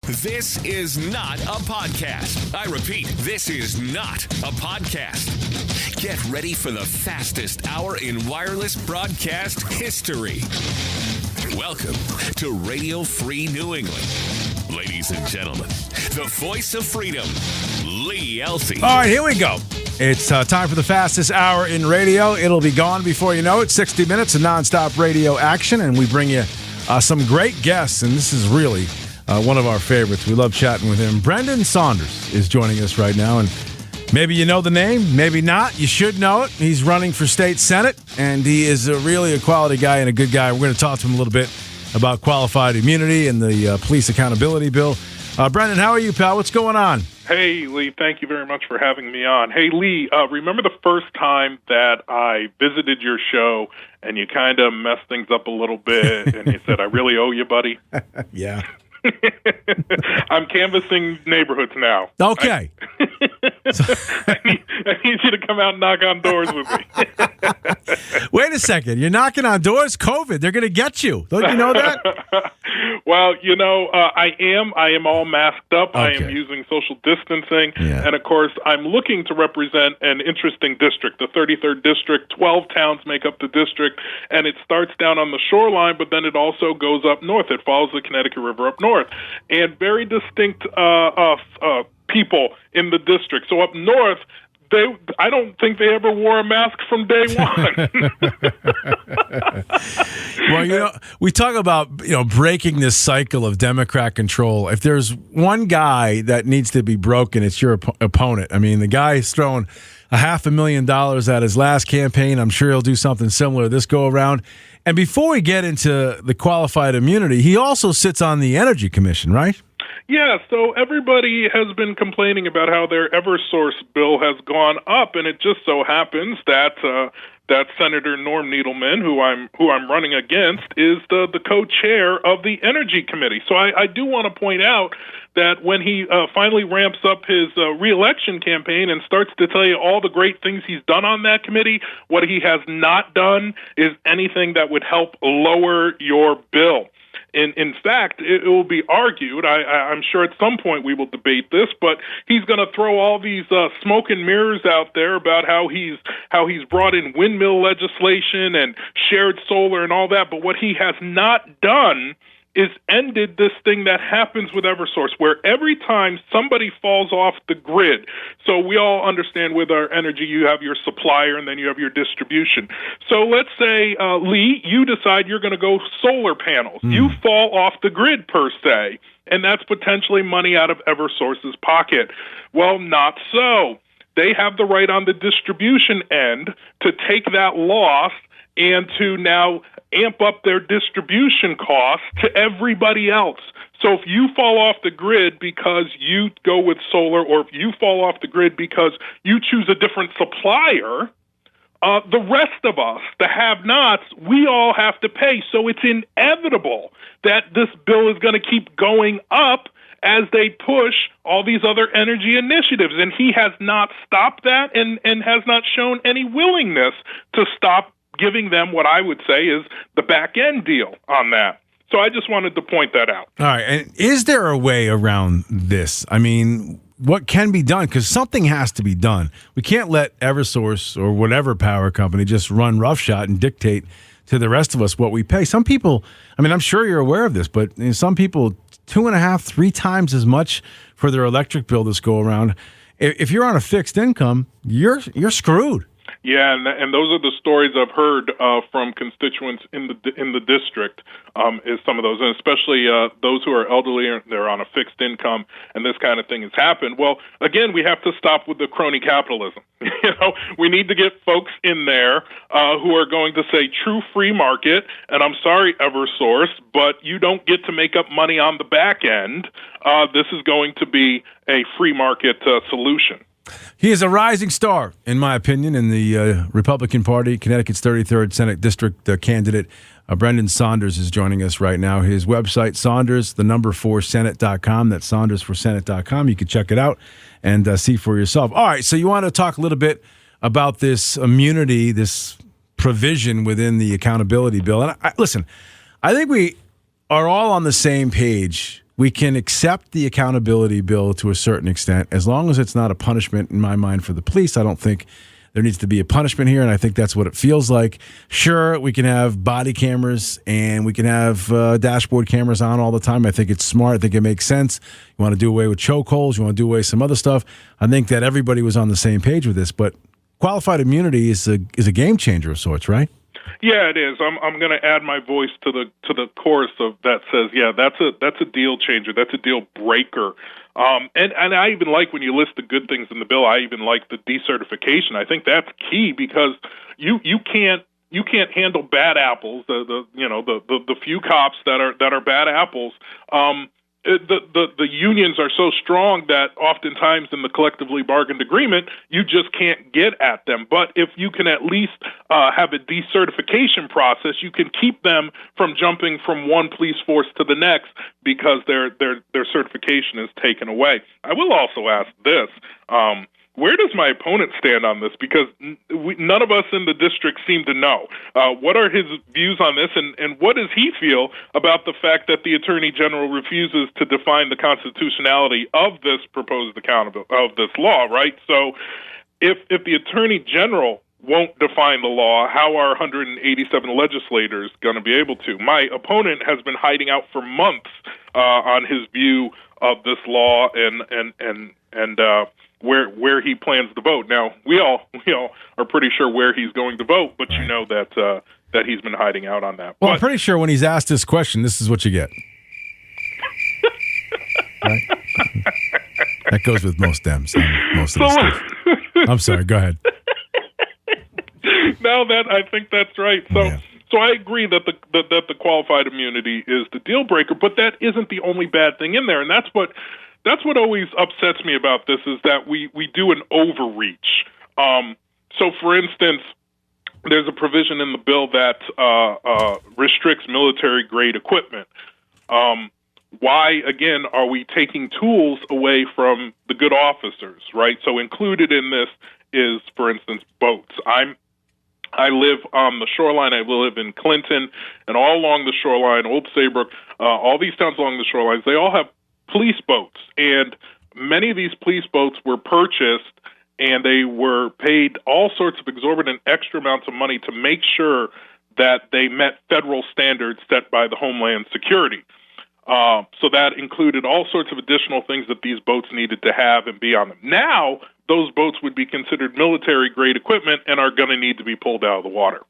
This is not a podcast. I repeat, this is not a podcast. Get ready for the fastest hour in wireless broadcast history. Welcome to Radio Free New England. Ladies and gentlemen, the voice of freedom, Lee Elci. All right, here we go. It's time for the fastest hour in radio. It'll be gone before you know it. 60 minutes of nonstop radio action, and we bring you some great guests, and this is really one of our favorites. We love chatting with him. Brendan Saunders is joining us right now, and maybe you know the name, maybe not. You should know it. He's running for state senate, and he is really a quality guy and a good guy. We're going to talk to him a little bit about qualified immunity and the police accountability bill. Brendan, how are you, pal? What's going on? Hey, Lee, thank you very much for having me on. Hey, Lee, remember the first time that I visited your show and you kind of messed things up a little bit and you said, I really owe you, buddy? Yeah. I'm canvassing neighborhoods now. Okay. I need you to come out and knock on doors with me. Wait a second. You're knocking on doors? COVID. They're going to get you. Don't you know that? Well, I am all masked up. Okay. I am using social distancing. Yeah. And, of course, I'm looking to represent an interesting district, the 33rd District. 12 towns make up the district, and it starts down on the shoreline, but then it also goes up north. It follows the Connecticut River up north. And very distinct people in the district. So up north, I don't think they ever wore a mask from day one. Well, we talk about, breaking this cycle of Democrat control. If there's one guy that needs to be broken, it's your opponent. I mean, the guy is throwing $500,000 at his last campaign. I'm sure he'll do something similar this go around. And before we get into the qualified immunity, he also sits on the Energy Commission, right? Yeah, so everybody has been complaining about how their Eversource bill has gone up, and it just so happens that Senator Norm Needleman, who I'm running against, is the co-chair of the Energy Committee. So I do want to point out that when he finally ramps up his re-election campaign and starts to tell you all the great things he's done on that committee, what he has not done is anything that would help lower your bill. In fact, it will be argued, I'm sure at some point we will debate this, but he's going to throw all these smoke and mirrors out there about how he's brought in windmill legislation and shared solar and all that, but what he has not done is ended this thing that happens with Eversource, where every time somebody falls off the grid, so we all understand with our energy, you have your supplier and then you have your distribution. So let's say, Lee, you decide you're going to go solar panels. You fall off the grid per se, and that's potentially money out of Eversource's pocket. Well, not so. They have the right on the distribution end to take that loss and to now amp up their distribution costs to everybody else. So if you fall off the grid because you go with solar, or if you fall off the grid because you choose a different supplier, the rest of us, the have-nots, we all have to pay. So it's inevitable that this bill is going to keep going up as they push all these other energy initiatives. And he has not stopped that and has not shown any willingness to stop giving them what I would say is the back-end deal on that. So I just wanted to point that out. All right. And is there a way around this? I mean, what can be done? Because something has to be done. We can't let Eversource or whatever power company just run roughshod and dictate to the rest of us what we pay. Some people, I mean, I'm sure you're aware of this, but some people 2.5, 3 times as much for their electric bill this go around. If you're on a fixed income, you're screwed. Yeah, and those are the stories I've heard from constituents in the district. Is some of those, and especially those who are elderly, they're on a fixed income, and this kind of thing has happened. Well, again, we have to stop with the crony capitalism. We need to get folks in there who are going to say true free market. And I'm sorry, Eversource, but you don't get to make up money on the back end. This is going to be a free market solution. He is a rising star, in my opinion, in the Republican Party, Connecticut's 33rd Senate District candidate. Brendan Saunders is joining us right now. His website, Saunders4Senate.com. That's Saunders4Senate.com. You can check it out and see for yourself. All right, so you want to talk a little bit about this immunity, this provision within the accountability bill. And listen, I think we are all on the same page we can accept the accountability bill to a certain extent, as long as it's not a punishment in my mind for the police. I don't think there needs to be a punishment here, and I think that's what it feels like. Sure, we can have body cameras and we can have dashboard cameras on all the time. I think it's smart. I think it makes sense. You want to do away with chokeholds. You want to do away with some other stuff. I think that everybody was on the same page with this, but qualified immunity is a game changer of sorts, right? Yeah, it is. I'm going to add my voice to the chorus of that says, yeah, that's a deal changer. That's a deal breaker. And I even like when you list the good things in the bill. I even like the decertification. I think that's key because you can't handle bad apples. The few cops that are bad apples. The unions are so strong that oftentimes in the collectively bargained agreement, you just can't get at them. But if you can at least have a decertification process, you can keep them from jumping from one police force to the next because their certification is taken away. I will also ask this. Where does my opponent stand on this? Because none of us in the district seem to know. What are his views on this, and what does he feel about the fact that the Attorney General refuses to define the constitutionality of this proposed of this law, right? So if the Attorney General won't define the law, how are 187 legislators going to be able to? My opponent has been hiding out for months on his view of this law and where he plans to vote. Now, we all are pretty sure where he's going to vote, but you know that he's been hiding out on that. Well, I'm pretty sure when he's asked this question, this is what you get. Right? That goes with most Dems. Most of the stuff. I'm sorry. Go ahead. No, I think that's right. So I agree that the qualified immunity is the deal breaker, but that isn't the only bad thing in there, and that's what always upsets me about this is that we do an overreach. So, for instance, there's a provision in the bill that restricts military-grade equipment. Why, again, are we taking tools away from the good officers, right? So included in this is, for instance, boats. I live on the shoreline. I live in Clinton, and all along the shoreline, Old Saybrook, all these towns along the shorelines, they all have police boats, and many of these police boats were purchased, and they were paid all sorts of exorbitant extra amounts of money to make sure that they met federal standards set by the Homeland Security. So that included all sorts of additional things that these boats needed to have and be on them. Now, those boats would be considered military-grade equipment and are going to need to be pulled out of the water.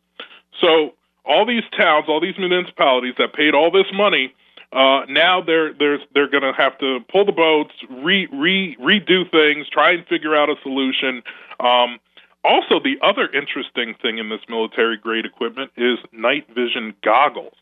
So all these towns, all these municipalities that paid all this money, now they're going to have to pull the boats, redo things, try and figure out a solution. Also, the other interesting thing in this military-grade equipment is night vision goggles.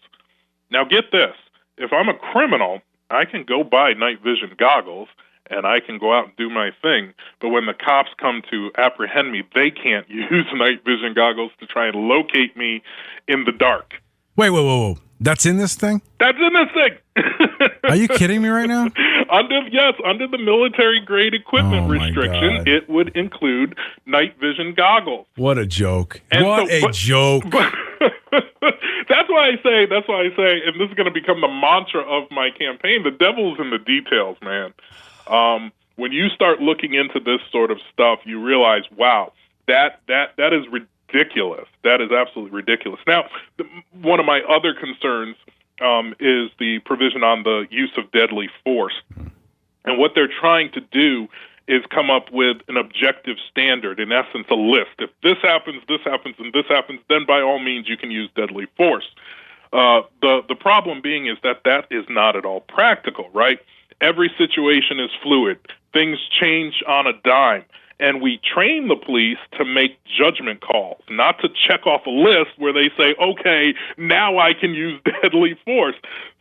Now, get this. If I'm a criminal, I can go buy night vision goggles, and I can go out and do my thing. But when the cops come to apprehend me, they can't use night vision goggles to try and locate me in the dark. Wait, whoa. That's in this thing? That's in this thing. Are you kidding me right now? Under the military-grade equipment restriction, God. it would include night vision goggles. What a joke. Joke. That's why I say, and this is going to become the mantra of my campaign, the devil's in the details, man. When you start looking into this sort of stuff, you realize, wow, that is ridiculous. That is absolutely ridiculous. Now, one of my other concerns is the provision on the use of deadly force. And what they're trying to do is come up with an objective standard, in essence, a list. If this happens, and this happens, then by all means you can use deadly force. The problem being is that is not at all practical, right? Every situation is fluid. Things change on a dime. And we train the police to make judgment calls, not to check off a list where they say, okay, now I can use deadly force.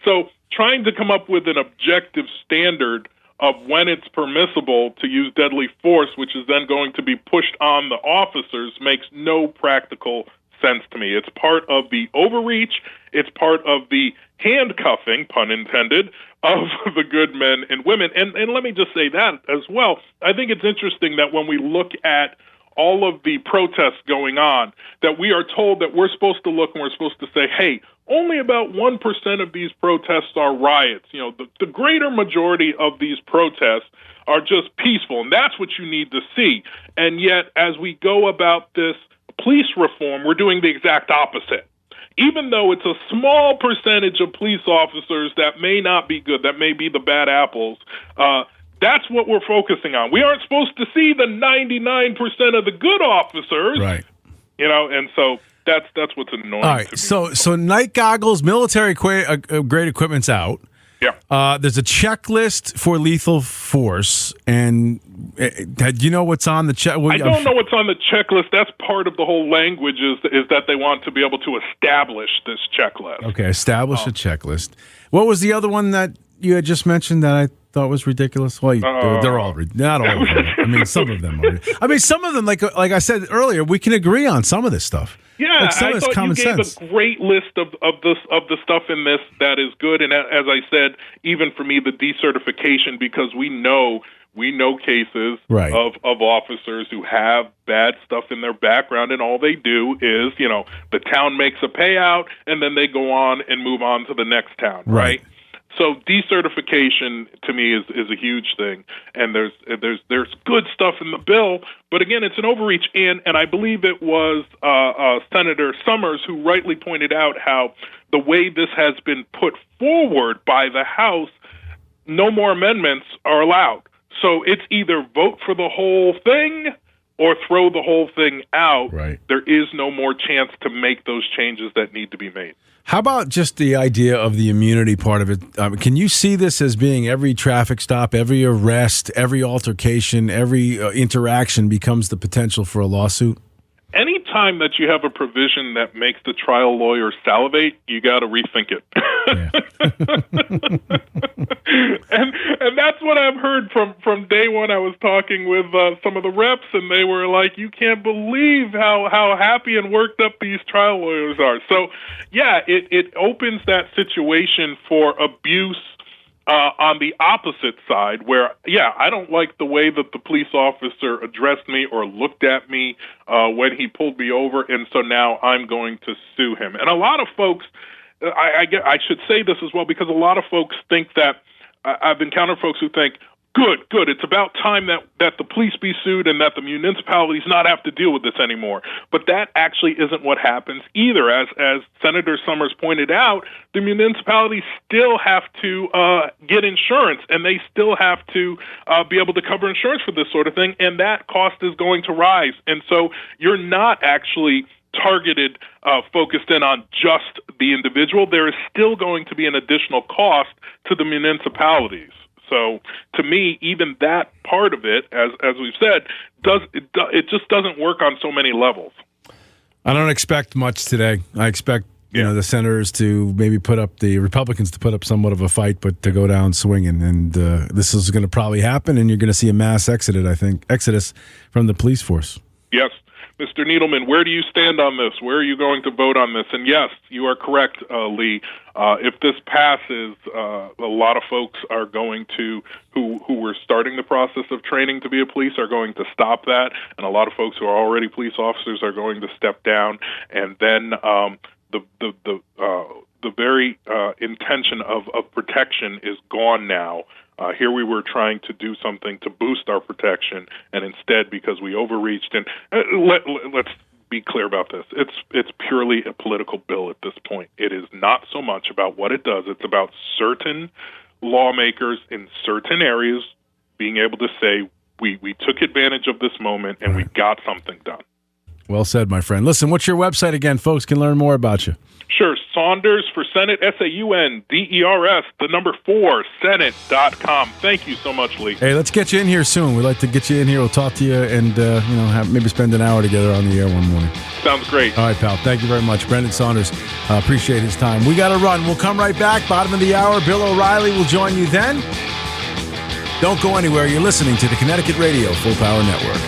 So trying to come up with an objective standard of when it's permissible to use deadly force, which is then going to be pushed on the officers, makes no practical sense to me. It's part of the overreach. It's part of the handcuffing, pun intended, of the good men and women. And let me just say that as well. I think it's interesting that when we look at all of the protests going on, that we are told that we're supposed to look and we're supposed to say, hey, only about 1% of these protests are riots. You know, the greater majority of these protests are just peaceful, and that's what you need to see. And yet, as we go about this police reform, we're doing the exact opposite. Even though it's a small percentage of police officers that may not be good, that may be the bad apples, that's what we're focusing on. We aren't supposed to see the 99% of the good officers, right? You know, and so that's what's annoying. All right, to me. so night goggles, military grade equipment's out. Yeah. There's a checklist for lethal force, and do you know what's on the check? I don't know what's on the checklist. That's part of the whole language is that they want to be able to establish this checklist. Okay, establish a checklist. What was the other one that you had just mentioned that I thought was ridiculous? Well, they're all not all of them. I mean, some of them are. I mean, some of them, like I said earlier, we can agree on some of this stuff. Yeah, like some I of it's thought common you gave sense. a great list of the stuff in this that is good. And as I said, even for me, the decertification, because we know cases right. of officers who have bad stuff in their background, and all they do is, you know, the town makes a payout, and then they go on and move on to the next town, right? So decertification to me is a huge thing, and there's good stuff in the bill, but again, it's an overreach. And I believe it was Senator Summers who rightly pointed out how the way this has been put forward by the House, no more amendments are allowed. So it's either vote for the whole thing or throw the whole thing out. Right. There is no more chance to make those changes that need to be made. How about just the idea of the immunity part of it? Can you see this as being every traffic stop, every arrest, every altercation, every interaction becomes the potential for a lawsuit? Anytime that you have a provision that makes the trial lawyer salivate, you got to rethink it. and that's what I've heard from day one. I was talking with some of the reps, and they were like, "You can't believe how happy and worked up these trial lawyers are." So, yeah, it opens that situation for abuse. On the opposite side, where, yeah, I don't like the way that the police officer addressed me or looked at me when he pulled me over, and so now I'm going to sue him. And a lot of folks, I should say this as well, because a lot of folks think that, I've encountered folks who think, good, it's about time that the police be sued and that the municipalities not have to deal with this anymore. But that actually isn't what happens either. As Senator Summers pointed out, the municipalities still have to get insurance, and they still have to be able to cover insurance for this sort of thing, and that cost is going to rise. And so you're not actually targeted, focused in on just the individual. There is still going to be an additional cost to the municipalities. So, to me, even that part of it, as we've said, it just doesn't work on so many levels. I don't expect much today. I expect the senators to maybe the Republicans to put up somewhat of a fight, but to go down swinging. And this is going to probably happen, and you're going to see a mass exodus from the police force. Yes. Mr. Needleman, where do you stand on this? Where are you going to vote on this? And yes, you are correct, Lee. If this passes, a lot of folks are going to, who were starting the process of training to be a police, are going to stop that, and a lot of folks who are already police officers are going to step down, and then the very intention of protection is gone now. Here we were trying to do something to boost our protection, and instead, because we overreached, and let's be clear about this, it's purely a political bill at this point. It is not so much about what it does. It's about certain lawmakers in certain areas being able to say, we took advantage of this moment, and we got something done. Well said, my friend. Listen, what's your website again? Folks can learn more about you. Sure. Saunders for Senate, SAUNDERS, 4, Senate.com. Thank you so much, Lee. Hey, let's get you in here soon. We'd like to get you in here. We'll talk to you and, maybe spend an hour together on the air one morning. Sounds great. All right, pal. Thank you very much. Brendan Saunders. Appreciate his time. We got to run. We'll come right back. Bottom of the hour. Bill O'Reilly will join you then. Don't go anywhere. You're listening to the Connecticut Radio Full Power Network.